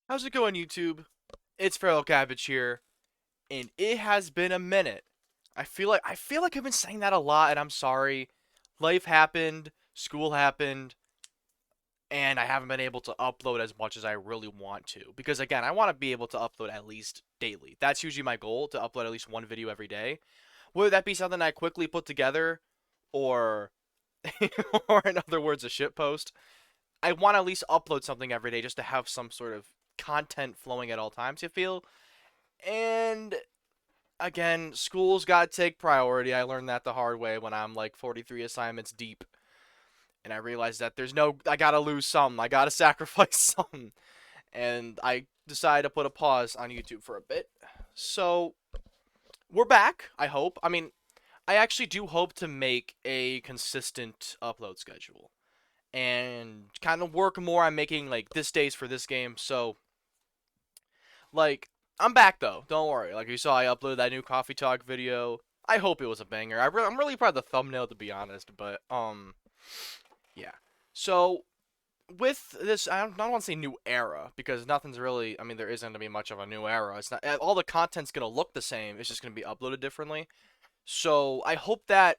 How's it going, YouTube? It's Feral Cabbage here, and it has been a minute. I feel like I've been saying that a lot, and I'm sorry. Life happened, school happened, and I haven't been able to upload as much as I really want to. Because again, I want to be able to upload at least daily. That's usually my goal, to upload at least one video every day. Whether that be something I quickly put together, or, or in other words, a shit post. I want to at least upload something every day just to have some sort of content flowing at all times. You feel. And again, school's got to take priority. I learned that the hard way when I'm like 43 assignments deep. And I realized that I gotta lose some. I gotta sacrifice some. And I decided to put a pause on YouTube for a bit. So, we're back, I hope. I mean, I actually do hope to make a consistent upload schedule. And kind of work more on making, like, this days for this game. So, like, I'm back though. Don't worry. Like you saw, I uploaded that new coffee talk video. I hope it was a banger. I'm really proud of the thumbnail, to be honest. But yeah. So with this, I don't want to say new era because nothing's really. I mean, there isn't gonna be much of a new era. It's not all the content's gonna look the same. It's just gonna be uploaded differently. So I hope that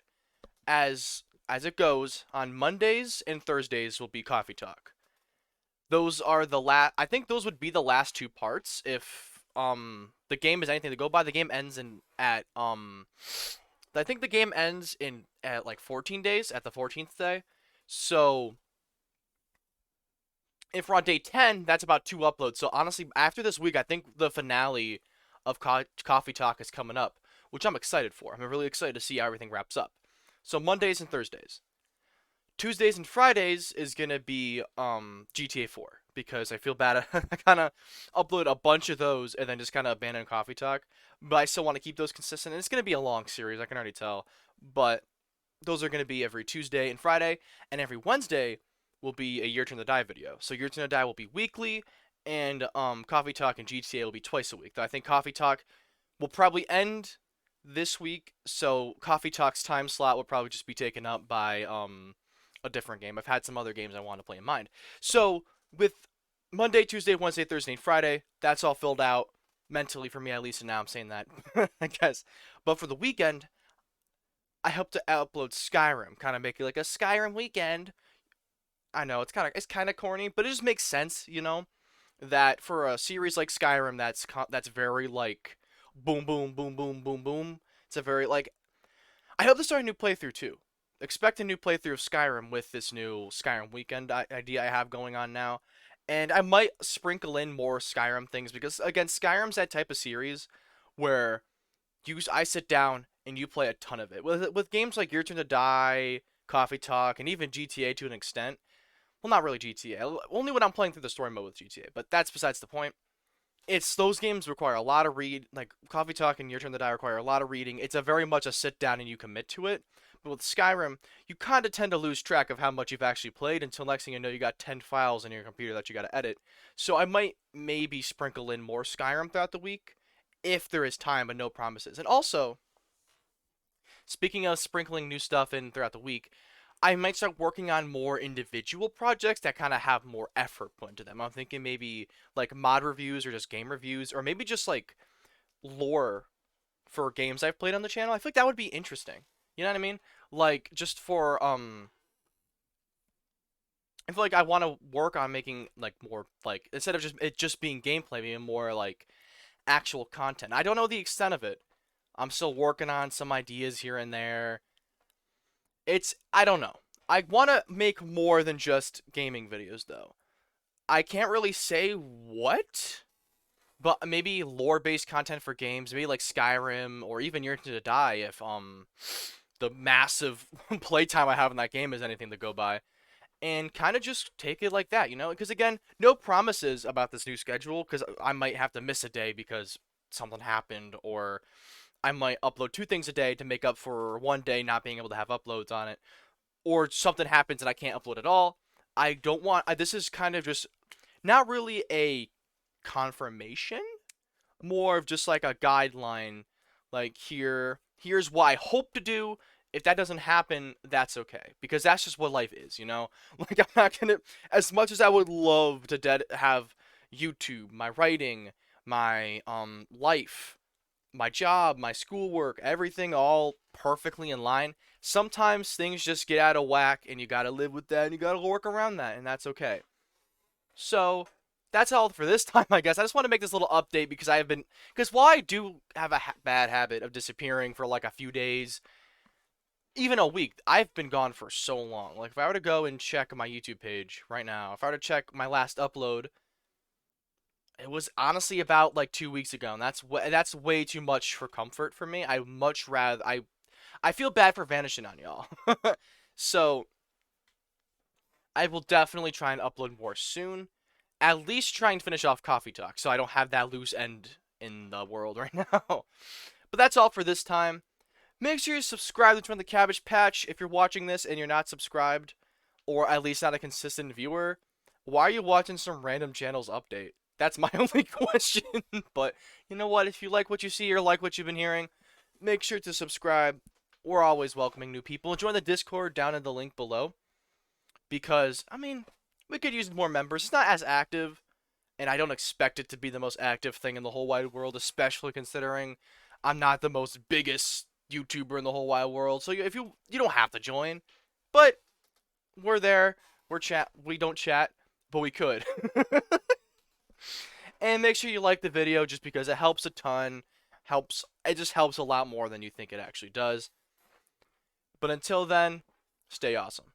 as it goes on Mondays and Thursdays will be coffee talk. Those are the last. I think those would be the last two parts if the game is anything to go by. The game ends in at I think the game ends in at like 14 days at the 14th day. So if we're on day 10, that's about two uploads. So honestly, after this week, I think the finale of Coffee Talk is coming up, which I'm excited for. I'm really excited to see how everything wraps up. So Mondays and Thursdays. Tuesdays and Fridays is gonna be GTA 4 because I feel bad. I kind of upload a bunch of those and then just kind of abandon Coffee Talk, but I still want to keep those consistent. And it's gonna be a long series, I can already tell. But those are gonna be every Tuesday and Friday, and every Wednesday will be a Your Turn to Die video. So Your Turn to Die will be weekly, and Coffee Talk and GTA will be twice a week. Though I think Coffee Talk will probably end this week, so Coffee Talk's time slot will probably just be taken up by a different game. I've had some other games I want to play in mind. So with Monday, Tuesday, Wednesday, Thursday, and Friday, that's all filled out mentally for me at least, and now I'm saying that, I guess. But for the weekend, I hope to upload Skyrim, kind of make it like a Skyrim weekend. I know it's kind of corny, but it just makes sense, that for a series like Skyrim, that's very like boom, boom, boom, boom, boom, boom. It's a very like I hope to start a new playthrough too. Expect a new playthrough of Skyrim with this new Skyrim weekend idea I have going on now. And I might sprinkle in more Skyrim things because again, Skyrim's that type of series where I sit down and you play a ton of it. With games like Your Turn to Die, Coffee Talk, and even GTA to an extent. Well, not really GTA. Only when I'm playing through the story mode with GTA, but that's besides the point. It's those games require a lot of read, like Coffee Talk and Your Turn to Die require a lot of reading. It's a very much a sit down and you commit to it. But with Skyrim, you kind of tend to lose track of how much you've actually played until next thing you know you got 10 files in your computer that you got to edit. So I might maybe sprinkle in more Skyrim throughout the week if there is time, but no promises. And also, speaking of sprinkling new stuff in throughout the week, I might start working on more individual projects that kind of have more effort put into them. I'm thinking maybe like mod reviews or just game reviews or maybe just like lore for games I've played on the channel. I feel like that would be interesting. You know what I mean? Like just for I feel like I want to work on making like more like instead of just being gameplay, being more like actual content. I don't know the extent of it. I'm still working on some ideas here and there. I don't know. I want to make more than just gaming videos though. I can't really say what, but maybe lore-based content for games, maybe like Skyrim or even Year to Die if the massive playtime I have in that game is anything to go by. And kind of just take it like that, Because again, no promises about this new schedule because I might have to miss a day because something happened or I might upload two things a day to make up for one day not being able to have uploads on it, or something happens and I can't upload at all. I don't want. This is kind of just not really a confirmation, more of just like a guideline. Like here's what I hope to do. If that doesn't happen, that's okay because that's just what life is. Like I'm not gonna. As much as I would love to have YouTube, my writing, my life, my job, my schoolwork, everything all perfectly in line. Sometimes things just get out of whack and you gotta live with that and you gotta work around that, and that's okay. So that's all for this time, I guess. I just want to make this little update because because while I do have a bad habit of disappearing for like a few days, even a week, I've been gone for so long. Like if I were to go and check my YouTube page right now, if I were to check my last upload, it was honestly about like 2 weeks ago, and that's way too much for comfort for me. I much rather I feel bad for vanishing on y'all. So I will definitely try and upload more soon. At least try and finish off Coffee Talk so I don't have that loose end in the world right now. But that's all for this time. Make sure you subscribe to Join the Cabbage Patch if you're watching this and you're not subscribed, or at least not a consistent viewer. Why are you watching some random channels update? That's my only question. But you know what? If you like what you see or like what you've been hearing, make sure to subscribe. We're always welcoming new people. Join the Discord down in the link below. Because, I mean, we could use more members. It's not as active, and I don't expect it to be the most active thing in the whole wide world, especially considering I'm not the most biggest YouTuber in the whole wide world. So if you don't have to join, but we're there. We don't chat, but we could. And make sure you like the video just because it helps a ton. It just helps a lot more than you think it actually does. But until then, stay awesome.